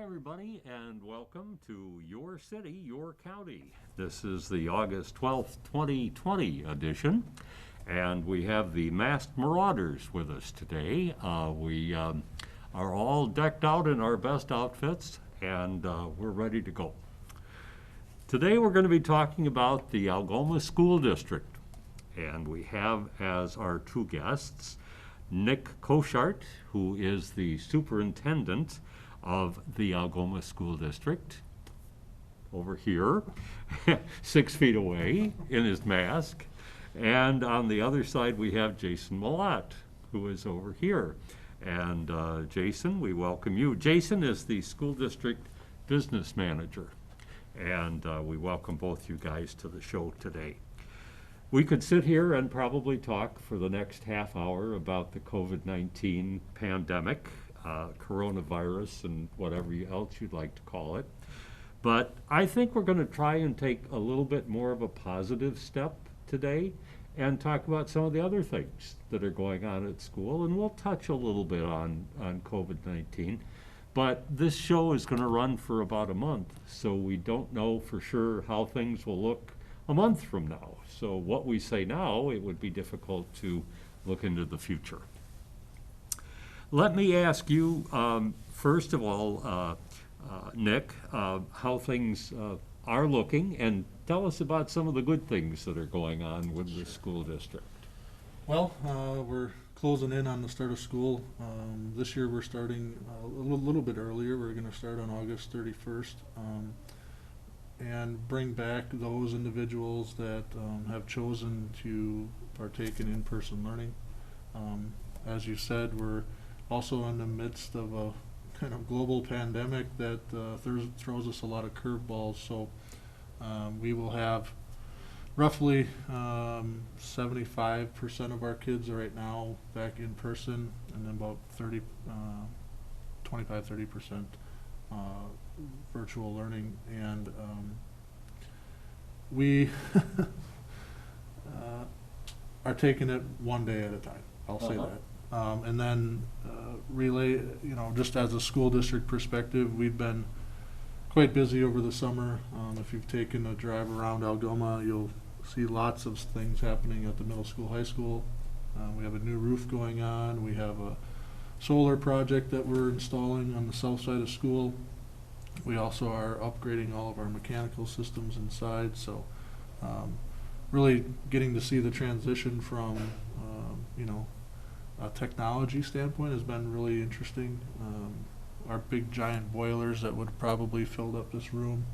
Hi, everybody, and welcome to Your City, Your County. This is the August 12th, 2020 edition, and we have the Masked Marauders with us today. We are all decked out in our best outfits, and we're ready to go. Today we're going to be talking about the Algoma School District, and we have as our two guests Nick Cochart, who is the superintendent of the Algoma School District, over here, 6 feet away in his mask. And on the other side, we have Jason Melotte, who is over here. And Jason, we welcome you. Jason is the school district business manager. And we welcome both you guys to the show today. We could sit here and probably talk for the next half hour about the COVID-19 pandemic, coronavirus, and whatever else you'd like to call it. But I think we're going to try and take a little bit more of a positive step today and talk about some of the other things that are going on at school. And we'll touch a little bit on COVID-19. But this show is going to run for about a month, so we don't know for sure how things will look a month from now. So what we say now, it would be difficult to look into the future. Let me ask you, first of all, Nick, how things are looking, and tell us about some of the good things that are going on with the school district. Well, we're closing in on the start of school. This year we're starting a little bit earlier. We're going to start on August 31st and bring back those individuals that have chosen to partake in in-person learning. As you said, we're also in the midst of a kind of global pandemic that throws us a lot of curveballs. So we will have roughly 75% of our kids are right now back in person, and then about 25-30% virtual learning. And we are taking it one day at a time. I'll say that. And then relay, just as a school district perspective, we've been quite busy over the summer. If you've taken a drive around Algoma, you'll see lots of things happening at the middle school, high school. We have a new roof going on. We have a solar project that we're installing on the south side of school. We also are upgrading all of our mechanical systems inside. So really getting to see the transition from, a technology standpoint has been really interesting. Our big giant boilers that would probably filled up this room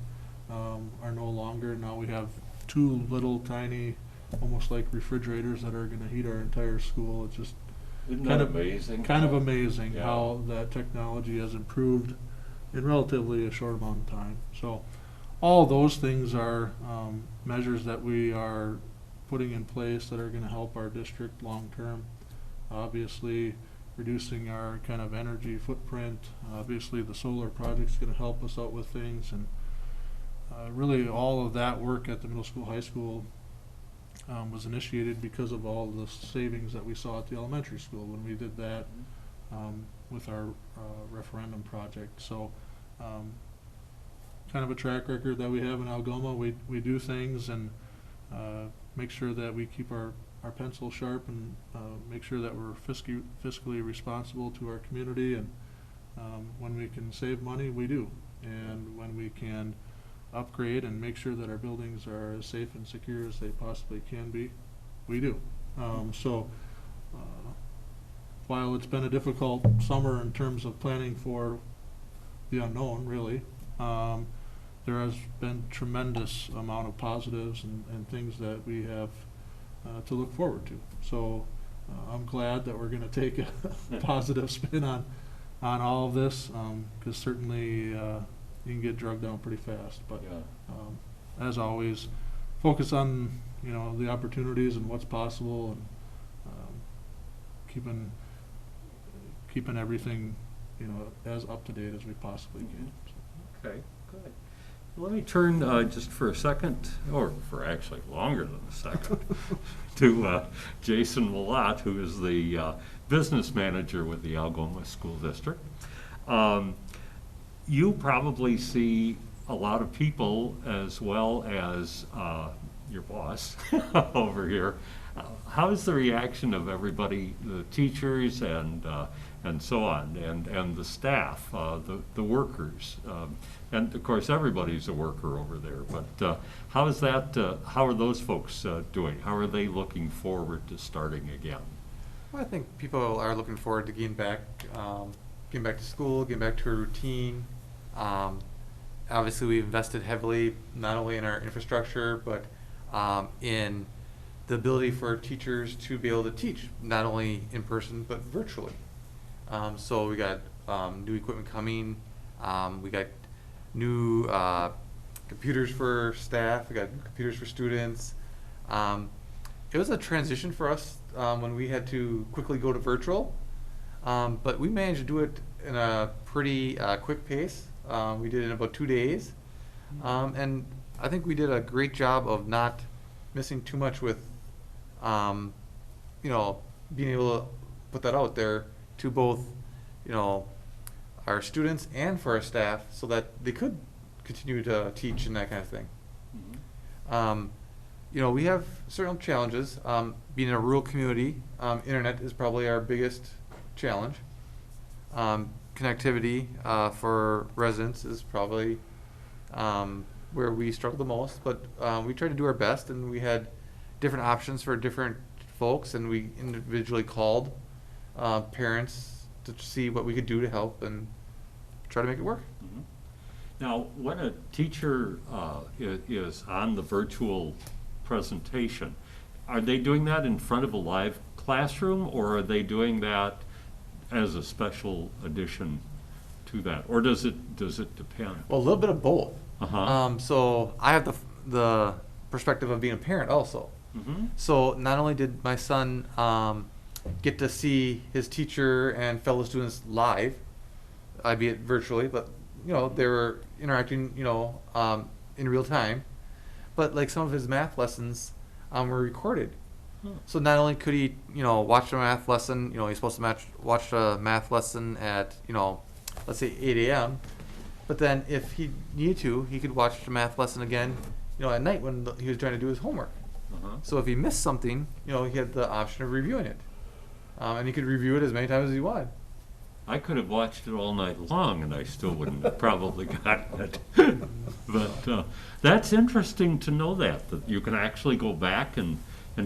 are no longer. Now we have two little tiny, almost like refrigerators that are going to heat our entire school. It's just amazing? Kind of amazing Yeah. how that technology has improved in relatively a short amount of time. So all those things are measures that we are putting in place that are going to help our district long term. Obviously, reducing our kind of energy footprint. Obviously, the solar project is going to help us out with things, and really all of that work at the middle school, high school was initiated because of all the savings that we saw at the elementary school when we did that with our referendum project. So, kind of a track record that we have in Algoma. We do things and make sure that we keep our pencil sharp and make sure that we're fiscally responsible to our community. And when we can save money, we do. And when we can upgrade and make sure that our buildings are as safe and secure as they possibly can be, we do. So while it's been a difficult summer in terms of planning for the unknown, really, there has been tremendous amount of positives and things that we have to look forward to. So I'm glad that we're going to take a positive spin on all of this, because certainly you can get drugged down pretty fast. But as always, focus on the opportunities and what's possible, and keeping everything as up to date as we possibly can. So. Okay, good. Let me turn just for a second, or for actually longer than a second, to Jason Melotte, who is the business manager with the Algoma School District. you probably see a lot of people as well as your boss over here. How's the reaction of everybody, the teachers and so on, and the staff, the workers? And of course, everybody's a worker over there, but how is that, how are those folks doing? How are they looking forward to starting again? Well, I think people are looking forward to getting back to school, getting back to a routine. Obviously, we've invested heavily not only in our infrastructure, but in the ability for teachers to be able to teach, not only in person, but virtually. So we got new equipment coming. We got new computers for staff. We got new computers for students. It was a transition for us when we had to quickly go to virtual, but we managed to do it in a pretty quick pace. We did it in about 2 days, and I think we did a great job of not missing too much with, being able to put that out there to both, our students and for our staff, so that they could continue to teach and that kind of thing. Mm-hmm. We have certain challenges. Being in a rural community, internet is probably our biggest challenge. Connectivity for residents is probably where we struggle the most, but we tried to do our best, and we had different options for different folks, and we individually called parents to see what we could do to help and try to make it work. Mm-hmm. Now, when a teacher is on the virtual presentation, are they doing that in front of a live classroom, or are they doing that as a special addition to that, or does it depend? Well, a little bit of both. Uh-huh. So I have the perspective of being a parent also. Mm-hmm. So not only did my son get to see his teacher and fellow students live, albeit virtually, but they were interacting, in real time. But like some of his math lessons were recorded. So not only could he, watch a math lesson, he's supposed to watch a math lesson at, let's say 8 a.m. But then if he needed to, he could watch the math lesson again, at night when he was trying to do his homework. Uh-huh. So if he missed something, he had the option of reviewing it. And he could review it as many times as he wanted. I could have watched it all night long, and I still wouldn't have probably gotten it. But that's interesting to know that you can actually go back and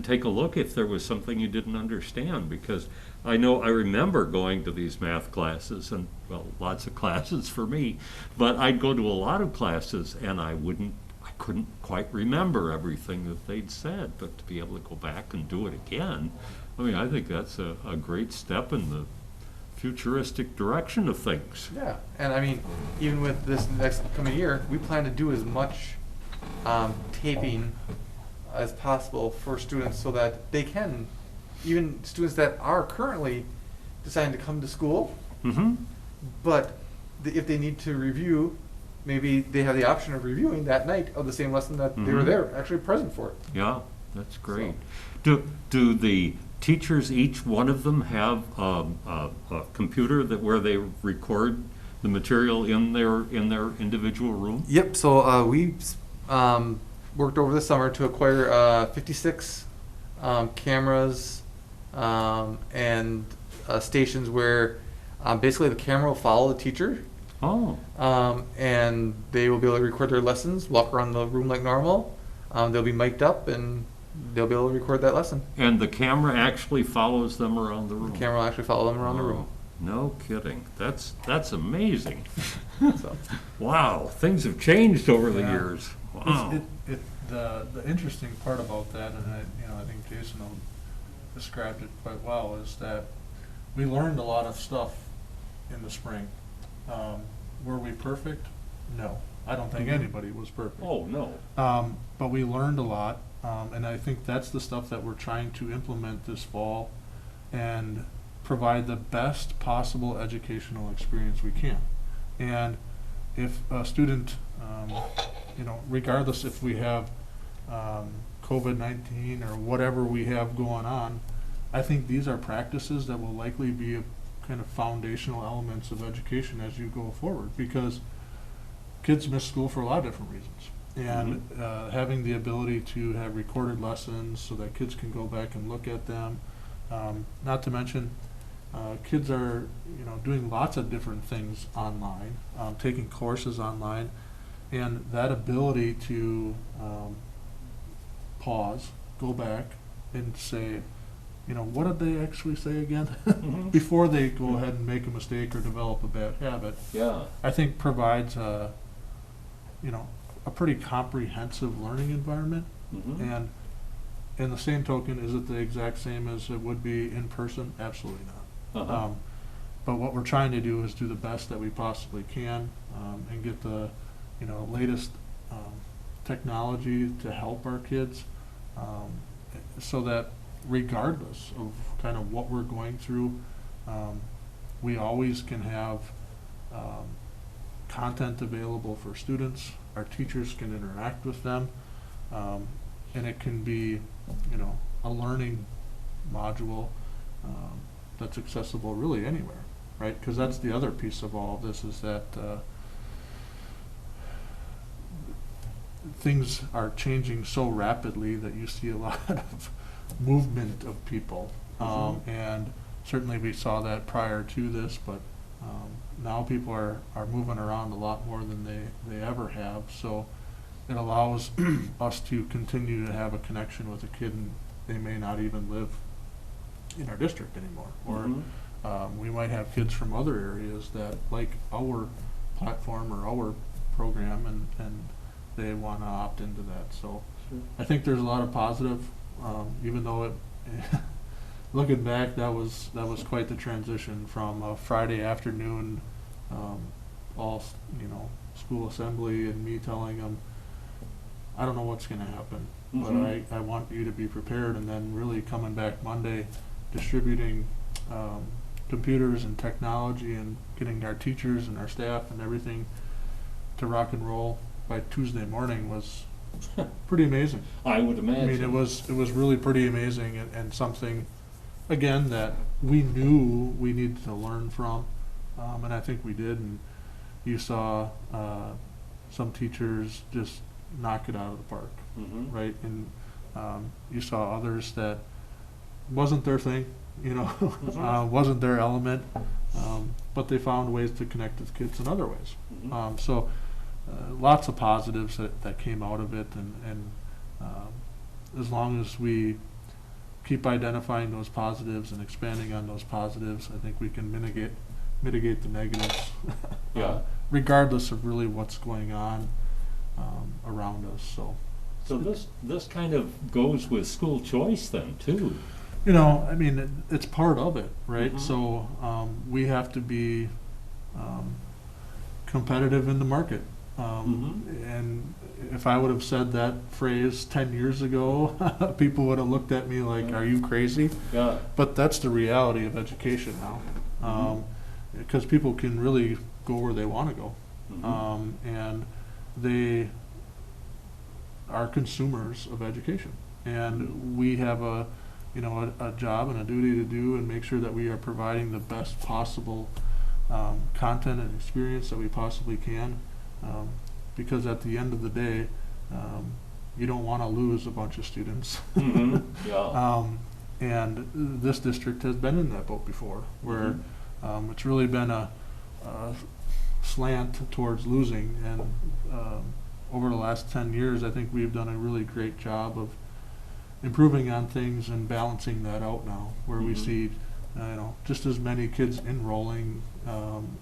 take a look if there was something you didn't understand, because I remember going to these math classes, and well, lots of classes for me, but I'd go to a lot of classes and I couldn't quite remember everything that they'd said, but to be able to go back and do it again, I think that's a great step in the futuristic direction of things. Yeah, and even with this next coming year, we plan to do as much taping as possible for students, so that they can, even students that are currently deciding to come to school, Mm-hmm. but if they need to review, maybe they have the option of reviewing that night of the same lesson that they were Mhm. there, actually present for it. Yeah, that's great. Do the teachers, each one of them, have a computer where they record the material in their individual room? Yep, so we worked over the summer to acquire 56 cameras and stations where basically the camera will follow the teacher, Oh, and they will be able to record their lessons, walk around the room like normal. They'll be mic'd up, and they'll be able to record that lesson. and the camera actually follows them around the room? The camera will actually follow them around the room. Oh, no kidding. That's amazing. So. Wow, things have changed over the Yeah. years. Wow. The interesting part about that, and I think Jason described it quite well, is that we learned a lot of stuff in the spring. Were we perfect? No, I don't think anybody was perfect. Oh, no. But we learned a lot, and I think that's the stuff that we're trying to implement this fall and provide the best possible educational experience we can. And if a student, regardless if we have COVID-19 or whatever we have going on, I think these are practices that will likely be kind of foundational elements of education as you go forward, because kids miss school for a lot of different reasons. And having the ability to have recorded lessons so that kids can go back and look at them, not to mention kids are, doing lots of different things online, taking courses online, and that ability to pause, go back, and say, what did they actually say again? Before they go ahead and make a mistake or develop a bad habit, Yeah. I think provides a pretty comprehensive learning environment. And in the same token, is it the exact same as it would be in person? Absolutely not. Uh-huh. But what we're trying to do is do the best that we possibly can, and get the latest technology to help our kids, so that regardless of kind of what we're going through, we always can have content available for students. Our teachers can interact with them, and it can be, a learning module that's accessible really anywhere, right? Because that's the other piece of all of this, is that things are changing so rapidly that you see a lot of movement of people. And certainly we saw that prior to this, but now people are moving around a lot more than they ever have. So it allows us to continue to have a connection with a kid, and they may not even live in our district anymore. Or we might have kids from other areas that like our platform or our program, and they want to opt into that. So I think there's a lot of positive, even though it looking back, that was quite the transition from a Friday afternoon, all school assembly, and me telling them, I don't know what's going to happen, but I want you to be prepared, and then really coming back Monday, distributing computers and technology, and getting our teachers and our staff and everything to rock and roll by Tuesday morning was pretty amazing. I would imagine. I mean, it was really pretty amazing, and something, again, that we knew we needed to learn from, and I think we did. And you saw some teachers just knock it out of the park, right? And you saw others that wasn't their thing, wasn't their element, but they found ways to connect with kids in other ways. So lots of positives that came out of it, and as long as we keep identifying those positives and expanding on those positives, I think we can mitigate the negatives, regardless of really what's going on around us. So this kind of goes with school choice then too. I mean, it's part of it, right? So we have to be competitive in the market. And if I would have said that phrase 10 years ago, people would have looked at me like, are you crazy? Yeah. But that's the reality of education now. Because people can really go where they want to go. And they are consumers of education. And we have a job and a duty to do and make sure that we are providing the best possible content and experience that we possibly can. Because at the end of the day, you don't want to lose a bunch of students. And this district has been in that boat before, where it's really been a slant towards losing. And over the last 10 years, I think we've done a really great job of improving on things and balancing that out now, where we see just as many kids enrolling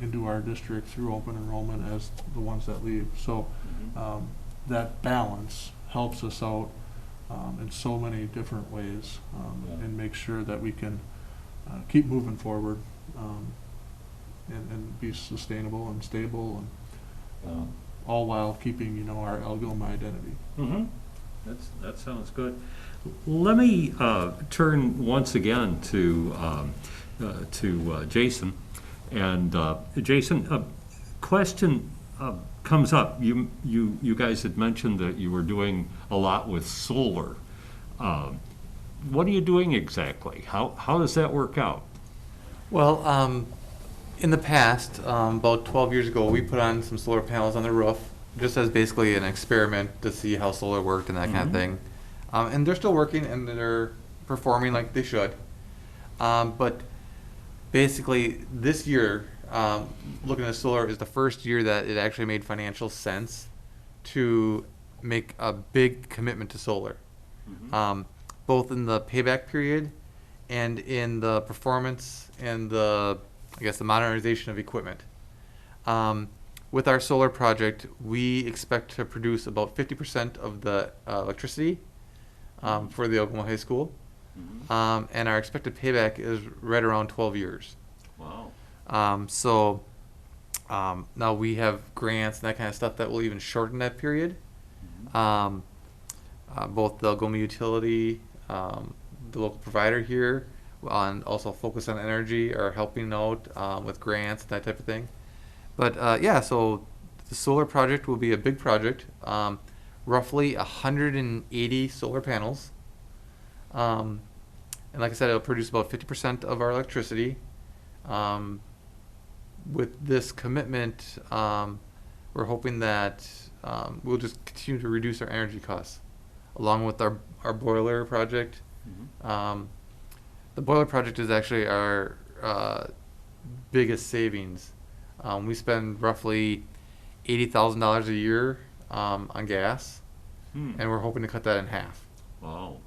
into our district through open enrollment as the ones that leave. So that balance helps us out in so many different ways, and make sure that we can keep moving forward, and be sustainable and stable, and all while keeping our Algoma identity. That sounds good. Let me turn once again to Jason. And Jason, a question comes up. You guys had mentioned that you were doing a lot with solar. What are you doing exactly? How does that work out? Well, In the past, about 12 years ago, we put on some solar panels on the roof, just as basically an experiment to see how solar worked and that kind of Mhm. thing. And they're still working and they're performing like they should. But basically, this year, looking at solar is the first year that it actually made financial sense to make a big commitment to solar, Mhm. both in the payback period and in the performance and I guess, the modernization of equipment. With our solar project, we expect to produce about 50% of the electricity for the Algoma High School. Mhm. And our expected payback is right around 12 years. Wow. Now we have grants and that kind of stuff that will even shorten that period. Mhm. Both the Algoma utility, the local provider here, and also Focus on Energy are helping out with grants, that type of thing. But yeah, so the solar project will be a big project, roughly 180 solar panels. And like I said, it'll produce about 50% of our electricity. With this commitment, we're hoping that we'll just continue to reduce our energy costs, along with our boiler project. Mhm. The boiler project is actually our biggest savings. We spend roughly $80,000 a year on gas, Hmm. and we're hoping to cut that in half. Wow.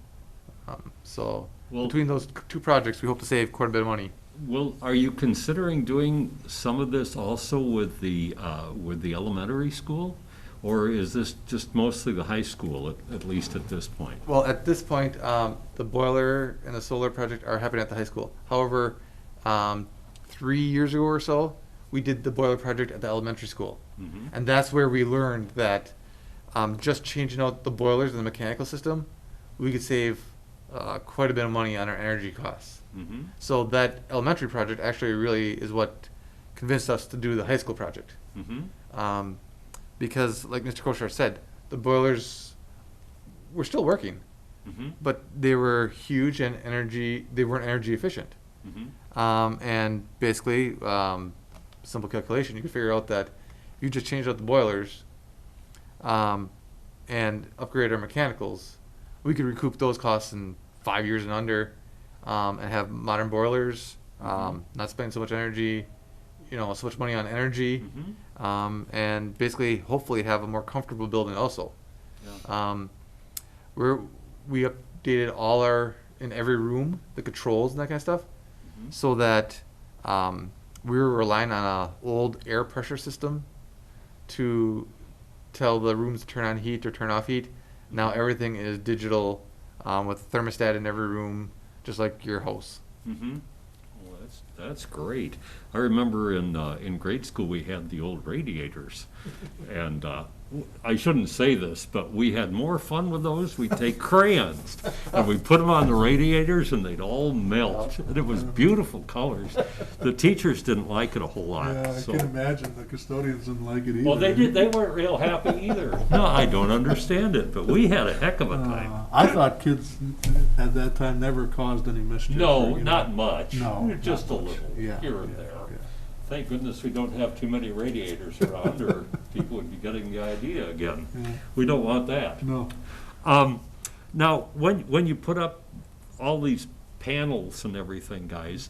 So Well- between those two projects, we hope to save quite a bit of money. Well, are you considering doing some of this also with the elementary school? Or is this just mostly the high school, at least at this point? Well, at this point, the boiler and the solar project are happening at the high school. However, 3 years ago or so, we did the boiler project at the elementary school. Mhm. And that's where we learned that just changing out the boilers and the mechanical system, we could save quite a bit of money on our energy costs. Mhm. So that elementary project actually really is what convinced us to do the high school project. Mhm. Because, like Mr. Cochart said, the boilers were still working, Mhm. but they were huge and they weren't energy efficient. Mhm. And basically, simple calculation, you can figure out that if you just change out the boilers and upgrade our mechanicals, we could recoup those costs in 5 years and under, and have modern boilers, Mhm. not spending so much energy, so much money on energy, Mhm. and basically, hopefully, have a more comfortable building also. Yeah. We updated in every room, the controls and that kind of stuff, Mhm. so that we were relying on a old air pressure system to tell the rooms to turn on heat or turn off heat. Now everything is digital, with a thermostat in every room, just like your house. Mm-hmm. Well, that's great. I remember in grade school we had the old radiators, and I shouldn't say this, but we had more fun with those. We'd take crayons and we put them on the radiators, and they'd all melt, and it was beautiful colors. The teachers didn't like it a whole lot. Yeah, I so. can imagine the custodians didn't like it either. Well, they weren't real happy either. No, I don't understand it, but we had a heck of a time. I thought kids at that time never caused any mischief. No, or, not much. No, Just a not much. little, Yeah, here and yeah, there. yeah. Thank goodness we don't have too many radiators around, or people would be getting the idea again. Yeah. We don't want that. No. Now, when you put up all these panels and everything, guys,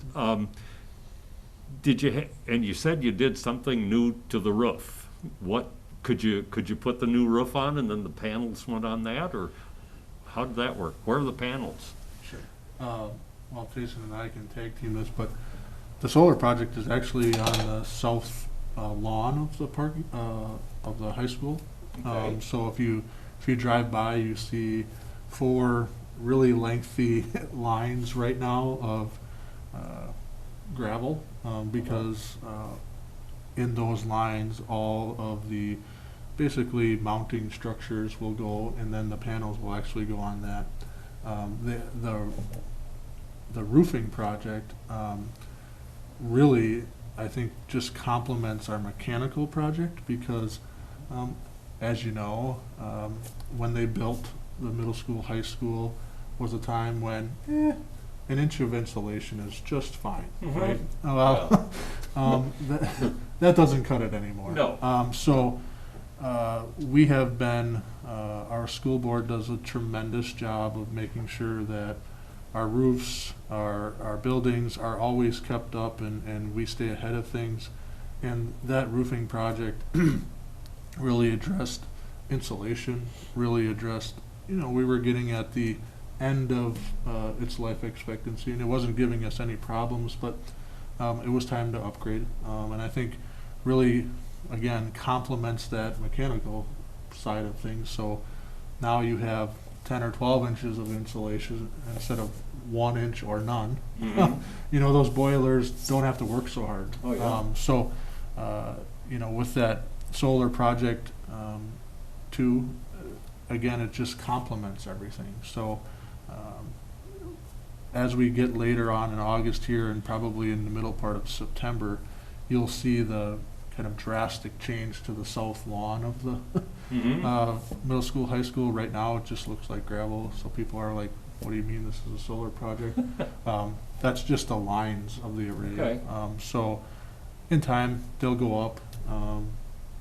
did you and you said you did something new to the roof? What could you put the new roof on, and then the panels went on that, or how did that work? Where are the panels? Sure. Well, Jason and I can tag team this, but the solar project is actually on the south lawn of the park of the high school. Okay. So if you drive by, you see 4 really lengthy lines right now of gravel, because in those lines, all of the basically mounting structures will go, and then the panels will actually go on that. The roofing project really, I think, just complements our mechanical project, because as you know, when they built the middle school, high school, was a time when an inch of insulation is just fine, Mhm. right? Well, that doesn't cut it anymore. No. We have been, our school board does a tremendous job of making sure that our roofs, our buildings are always kept up and we stay ahead of things. And that roofing project really addressed insulation, really addressed, we were getting at the end of its life expectancy, and it wasn't giving us any problems, but it was time to upgrade. And I think really, again, complements that mechanical side of things. So now you have 10 or 12 inches of insulation instead of 1 inch or none. Mhm. Those boilers don't have to work so hard. Oh, yeah. With that solar project, too, again, it just complements everything. So, as we get later on in August here and probably in the middle part of September, you'll see the kind of drastic change to the south lawn of the Mhm. middle school, high school. Right now, it just looks like gravel. So people are like, what do you mean this is a solar project? That's just the lines of the array. Okay. So in time, they'll go up,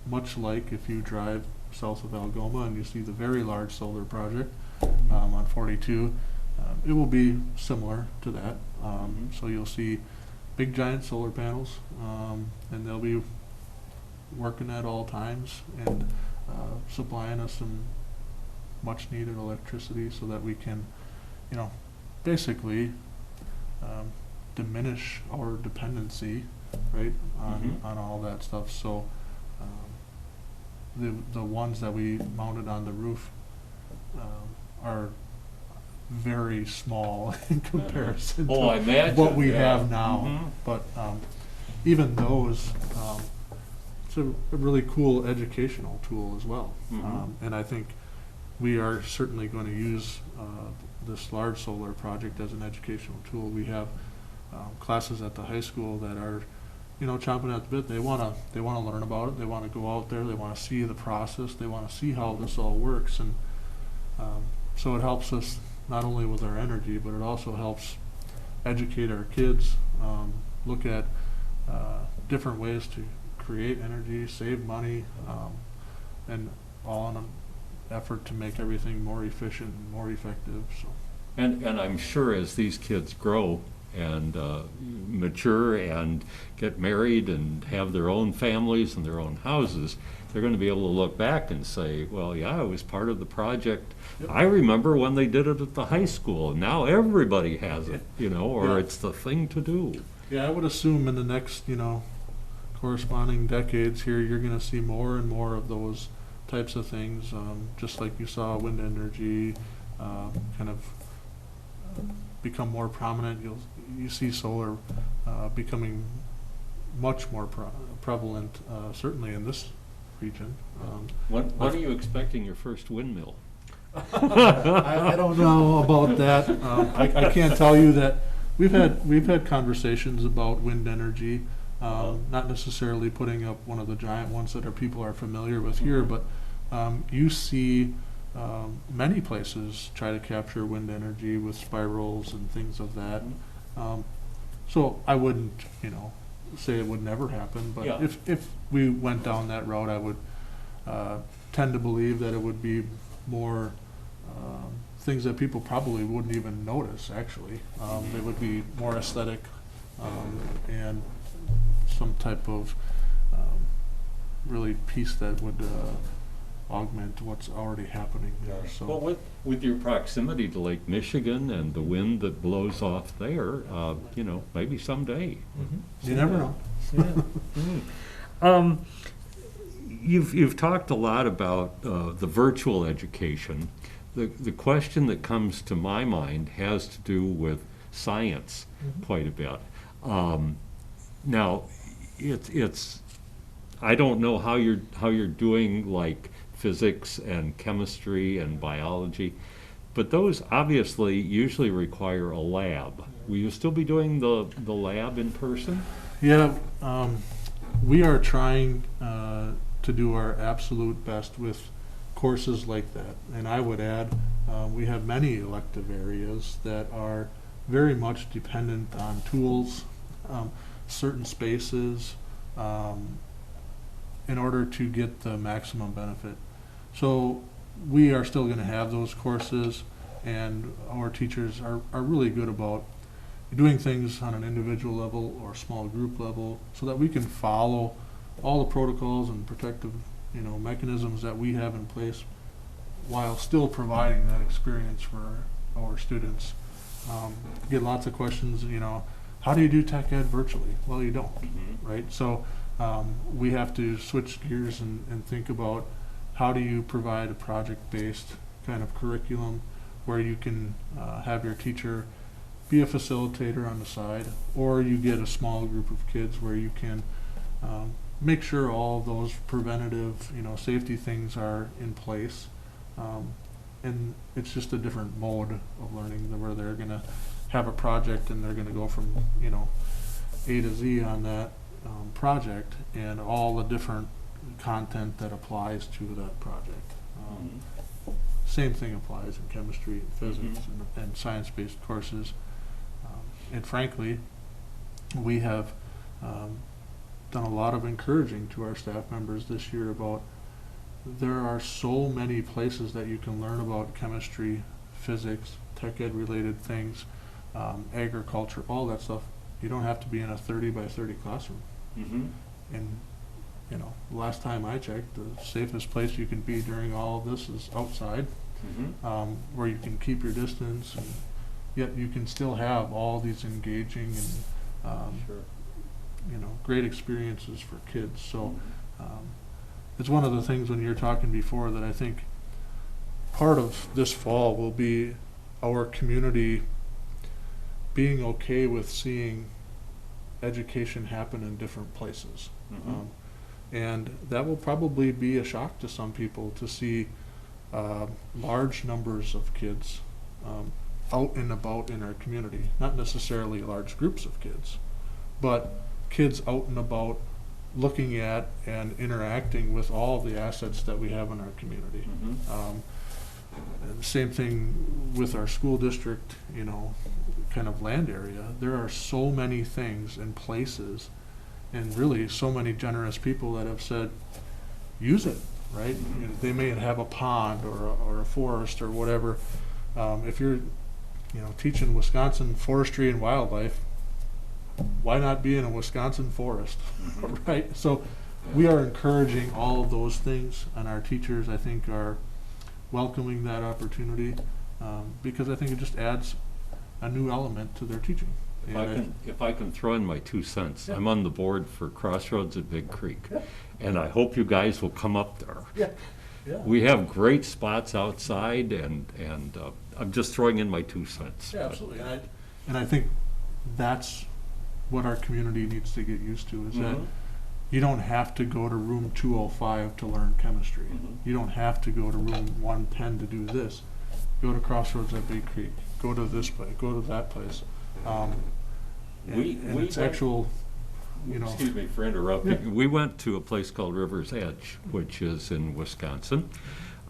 much like if you drive south of Algoma and you see the very large solar project on 42. It will be similar to that. Mhm. So you'll see big giant solar panels, and they'll be working at all times and supplying us some much needed electricity so that we can, basically diminish our dependency, right, Mhm. on all that stuff. So the ones that we mounted on the roof are very small in comparison Oh, I to imagine, what we yeah. have now. Mhm. But even those, it's a really cool educational tool as well. Mhm. And I think we are certainly going to use this large solar project as an educational tool. We have classes at the high school that are, chomping at the bit. They want to learn about it. They want to go out there. They want to see the process. They want to see how this all works. And so it helps us not only with our energy, but it also helps educate our kids, look at different ways to create energy, save money, and all in an effort to make everything more efficient and more effective. So. And I'm sure as these kids grow and mature and get married and have their own families and their own houses, they're going to be able to look back and say, well, yeah, I was part of the project. Yep. I remember when they did it at the high school, and now everybody has it, or Yeah. it's the thing to do. Yeah, I would assume in the next, corresponding decades here, you're going to see more and more of those types of things, just like you saw wind energy kind of become more prominent. You see solar becoming much more prevalent, certainly in this region. When are you expecting your first windmill? I don't know about that. I can't tell you that we've had conversations about wind energy, not necessarily putting up one of the giant ones that people are familiar with here, but you see many places try to capture wind energy with spirals and things of that. So I wouldn't, say it would never happen, but Yeah. if we went down that route, I would tend to believe that it would be more things that people probably wouldn't even notice, actually. They would be more aesthetic and some type of really piece that would augment what's already happening there. So. Well, with your proximity to Lake Michigan and the wind that blows off there, maybe someday. You never know. Yeah. You've talked a lot about the virtual education. The question that comes to my mind has to do with science quite a bit. Now, it's I don't know how you're doing like physics and chemistry and biology, but those obviously usually require a lab. Will you still be doing the lab in person? Yeah, we are trying to do our absolute best with courses like that. And I would add, we have many elective areas that are very much dependent on tools, certain spaces, in order to get the maximum benefit. So we are still gonna have those courses, and our teachers are really good about doing things on an individual level or small group level so that we can follow all the protocols and protective, mechanisms that we have in place while still providing that experience for our students. Get lots of questions, how do you do tech ed virtually? Well, you don't, right? So we have to switch gears and think about how do you provide a project-based kind of curriculum where you can have your teacher be a facilitator on the side, or you get a small group of kids where you can make sure all of those preventative, safety things are in place. And it's just a different mode of learning where they're gonna have a project and they're gonna go from, A to Z on that project and all the different content that applies to that project. Same thing applies in chemistry and physics and science-based courses. And frankly, we have done a lot of encouraging to our staff members this year about there are so many places that you can learn about chemistry, physics, tech ed related things, agriculture, all that stuff. You don't have to be in a 30 by 30 classroom. And last time I checked, the safest place you can be during all of this is outside, where you can keep your distance, and yet you can still have all these engaging and great experiences for kids. So it's one of the things when you're talking before that I think part of this fall will be our community being okay with seeing education happen in different places. And that will probably be a shock to some people to see large numbers of kids out and about in our community. Not necessarily large groups of kids, but kids out and about looking at and interacting with all the assets that we have in our community. And the same thing with our school district, kind of land area. There are so many things and places and really so many generous people that have said, use it, right? They may have a pond or a forest or whatever. If you're, teaching Wisconsin forestry and wildlife, why not be in a Wisconsin forest, right? So we are encouraging all of those things, and our teachers, I think, are welcoming that opportunity because I think it just adds a new element to their teaching. If I can throw in my 2 cents, Yeah. I'm on the board for Crossroads at Big Creek, and I hope you guys will come up there. We have great spots outside, and I'm just throwing in my 2 cents. Yeah, absolutely. And I think that's what our community needs to get used to, is that you don't have to go to room 205 to learn chemistry. You don't have to go to room 110 to do this. Go to Crossroads at Big Creek. Go to this place. Go to that place. And it's actual, Excuse me for interrupting. Yeah. We went to a place called River's Edge, which is in Wisconsin.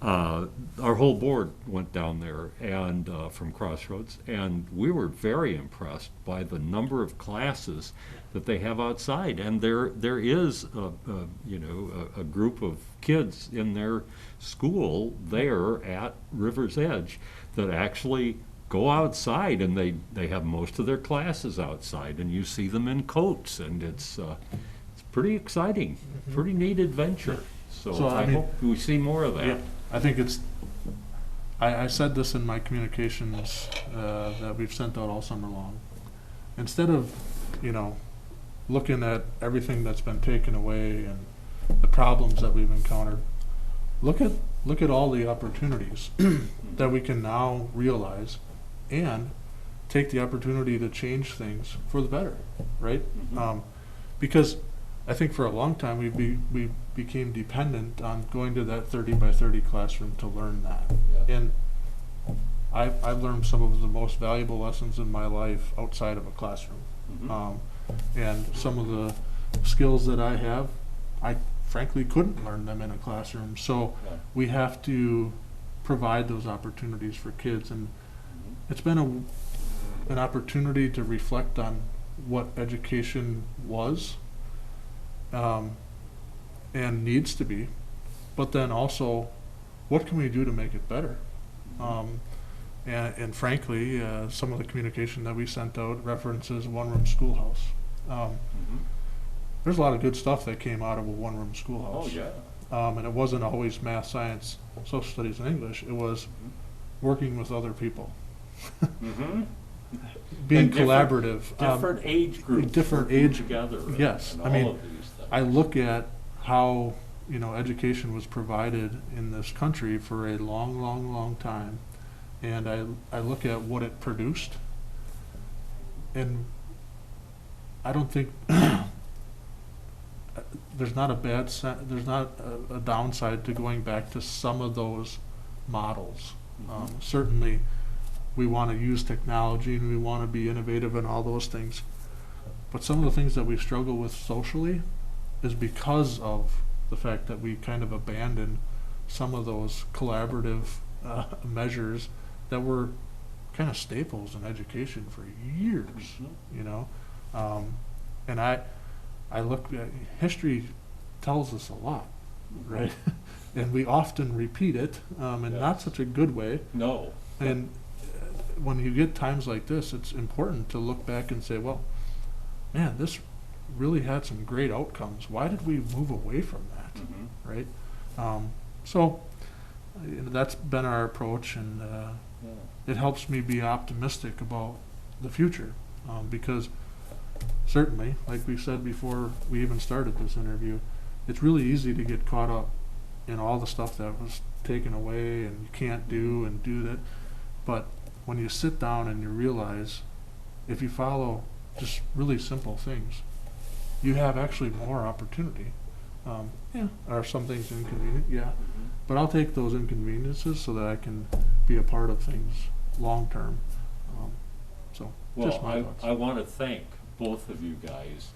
Our whole board went down there and from Crossroads, and we were very impressed by the number of classes that they have outside. And there is a group of kids in their school there at River's Edge that actually go outside, and they have most of their classes outside, and you see them in coats, and it's pretty exciting, pretty neat adventure. So I hope we see more of that. Yeah, I think I said this in my communications that we've sent out all summer long. Instead of, looking at everything that's been taken away and the problems that we've encountered, look at all the opportunities that we can now realize and take the opportunity to change things for the better, right? Because I think for a long time we became dependent on going to that 30 by 30 classroom to learn that. And I've learned some of the most valuable lessons in my life outside of a classroom. And some of the skills that I have, I frankly couldn't learn them in a classroom. So we have to provide those opportunities for kids. And it's been an opportunity to reflect on what education was, and needs to be, but then also, what can we do to make it better? And frankly, some of the communication that we sent out references one-room schoolhouse. There's a lot of good stuff that came out of a one-room schoolhouse. Oh, yeah. And it wasn't always math, science, social studies, and English. It was working with other people, Mm-hmm. being And different- collaborative. Different age groups. different working age- together. yes, and I mean, all of these things. I look at how, education was provided in this country for a long, long, long time, and I look at what it produced, and I don't think there's not a downside to going back to some of those models. Certainly, we want to use technology and we want to be innovative and all those things. But some of the things that we struggle with socially is because of the fact that we kind of abandoned some of those collaborative measures that were kind of staples in education for years, and I look at history tells us a lot, right? And we often repeat it, and not Yes. such a good way. No. And when you get times like this, it's important to look back and say, well, man, this really had some great outcomes. Why did we move away from that, Mhm. right? So that's been our approach, and Yeah. it helps me be optimistic about the future, because certainly, like we said before we even started this interview, it's really easy to get caught up in all the stuff that was taken away and you can't do and do that. But when you sit down and you realize, if you follow just really simple things, you have actually more opportunity. Are some things inconvenient? Yeah. Mhm. But I'll take those inconveniences so that I can be a part of things long term. So, just Well, my thoughts. I want to thank both of you guys.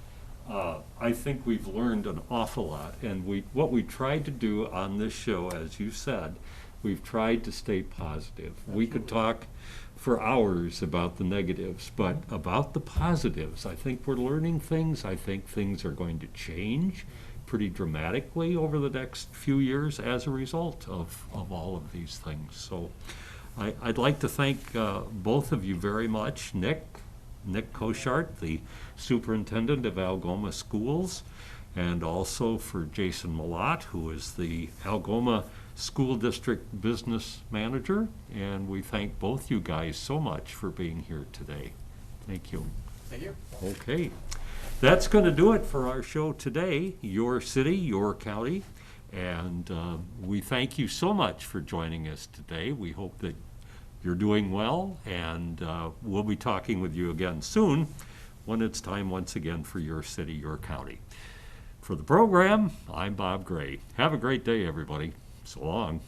I think we've learned an awful lot, and what we tried to do on this show, as you said, we've tried to stay positive. We could talk for hours about the negatives, but about the positives, I think we're learning things. I think things are going to change pretty dramatically over the next few years as a result of all of these things. So I'd like to thank both of you very much. Nick Cochart, the superintendent of Algoma Schools, and also for Jason Melotte, who is the Algoma School District Business Manager. And we thank both you guys so much for being here today. Thank you. Thank you. Okay. That's going to do it for our show today, Your City, Your County. And we thank you so much for joining us today. We hope that you're doing well, and we'll be talking with you again soon when it's time once again for Your City, Your County. For the program, I'm Bob Gray. Have a great day, everybody. So long.